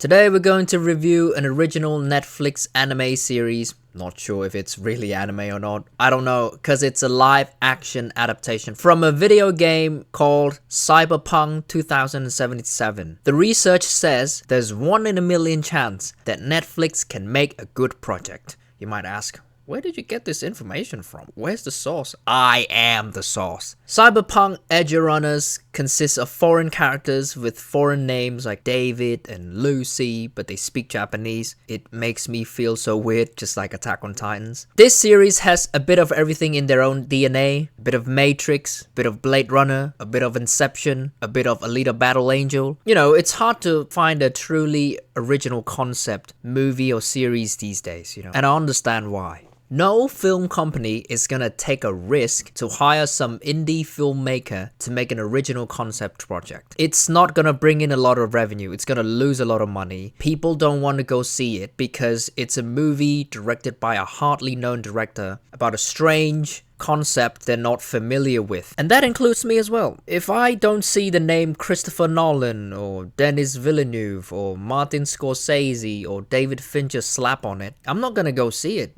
Today we're going to review an original Netflix anime series. Not sure if it's really anime or not. I don't know, because it's a live action adaptation from a video game called Cyberpunk 2077. The research says there's 1 in a million chance that Netflix can make a good project. You might ask, where did you get this information from? Where's the source? I am the source. Cyberpunk Edgerunners consists of foreign characters with foreign names like David and Lucy, but they speak Japanese. It makes me feel so weird, just like Attack on Titans. This series has a bit of everything in their own DNA. A bit of Matrix, a bit of Blade Runner, a bit of Inception, a bit of Alita Battle Angel. You know, it's hard to find a truly original concept movie or series these days, and I understand why. No film company is gonna take a risk to hire some indie filmmaker to make an original concept project. It's not gonna bring in a lot of revenue, it's gonna lose a lot of money. People don't want to go see it because it's a movie directed by a hardly known director about a strange concept they're not familiar with. And that includes me as well. If I don't see the name Christopher Nolan or Denis Villeneuve or Martin Scorsese or David Fincher slap on it, I'm not gonna go see it.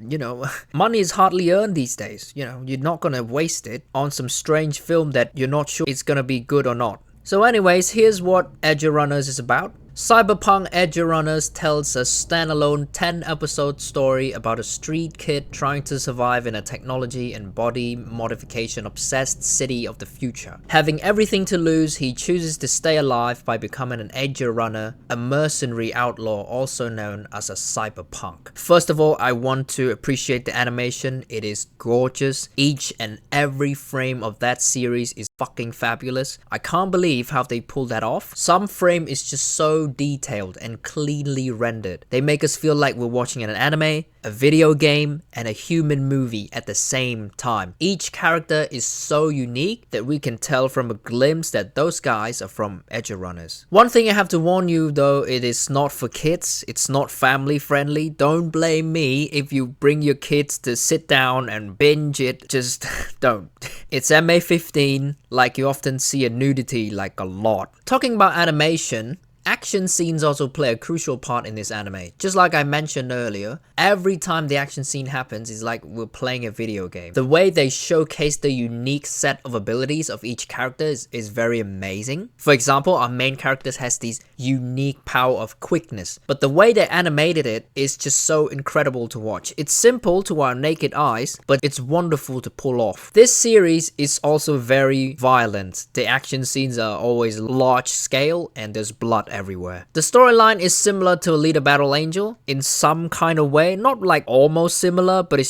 Money is hardly earned these days. You're not gonna waste it on some strange film that you're not sure it's gonna be good or not. So anyways, here's what Edgerunners is about. Cyberpunk Edgerunners tells a standalone 10-episode story about a street kid trying to survive in a technology and body modification obsessed city of the future. Having everything to lose, he chooses to stay alive by becoming an Edgerunner, a mercenary outlaw also known as a cyberpunk. First of all, I want to appreciate the animation. It is gorgeous. Each and every frame of that series is fucking fabulous. I can't believe how they pulled that off. Some frame is just so detailed and cleanly rendered. They make us feel like we're watching an anime, a video game, and a human movie at the same time. Each character is so unique that we can tell from a glimpse that those guys are from Edgerunners. One thing I have to warn you though, it is not for kids, it's not family friendly. Don't blame me if you bring your kids to sit down and binge it, just don't. It's MA15, like you often see a nudity like a lot. Talking about animation, action scenes also play a crucial part in this anime. Just like I mentioned earlier, every time the action scene happens, it's like we're playing a video game. The way they showcase the unique set of abilities of each character is very amazing. For example, our main character has this unique power of quickness, but the way they animated it is just so incredible to watch. It's simple to our naked eyes, but it's wonderful to pull off. This series is also very violent. The action scenes are always large scale and there's blood everywhere. The storyline is similar to Alita Battle Angel in some kind of way, not like almost similar, but it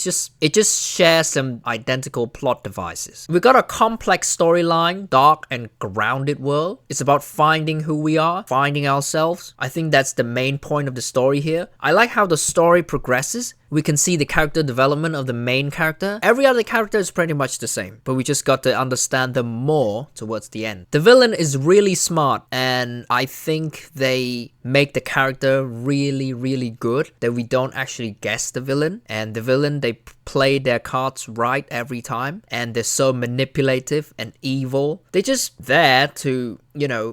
just shares some identical plot devices. We got a complex storyline, dark and grounded world. It's about finding who we are, finding ourselves. I think that's the main point of the story here. I like how the story progresses. We can see the character development of the main character. Every other character is pretty much the same, but we just got to understand them more towards the end. The villain is really smart, and I think they make the character really good, that we don't actually guess the villain. And the villain, they play their cards right every time, and they're so manipulative and evil. They're just there to,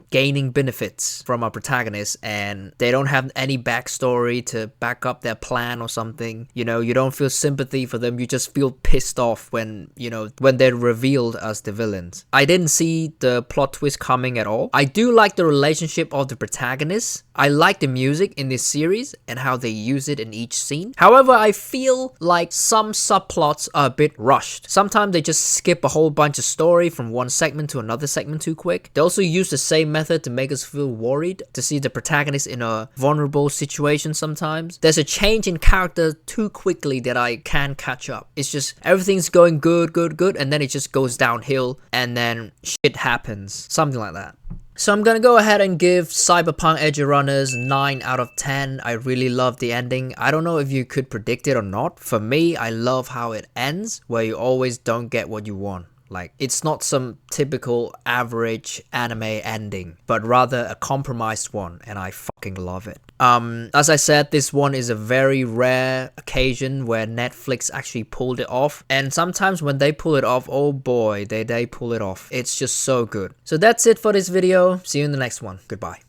gaining benefits from our protagonist, and they don't have any backstory to back up their plan or something. You don't feel sympathy for them, you just feel pissed off when they're revealed as the villains. I didn't see the plot twist coming at all. I do like the relationship of the protagonists. I like the music in this series and how they use it in each scene. However, I feel like some subplots are a bit rushed. Sometimes they just skip a whole bunch of story from one segment to another segment too quick. They also use the same method to make us feel worried, to see the protagonist in a vulnerable situation sometimes. There's a change in character too quickly that I can't catch up. It's just everything's going good, and then it just goes downhill and then shit happens. Something like that. So I'm gonna go ahead and give Cyberpunk Edgerunners 9 out of 10. I really love the ending. I don't know if you could predict it or not. For me, I love how it ends, where you always don't get what you want. Like, it's not some typical average anime ending, but rather a compromised one, and I fucking love it. As I said, this one is a very rare occasion where Netflix actually pulled it off, and sometimes when they pull it off, oh boy, they pull it off. It's just so good. So that's it for this video. See you in the next one. Goodbye.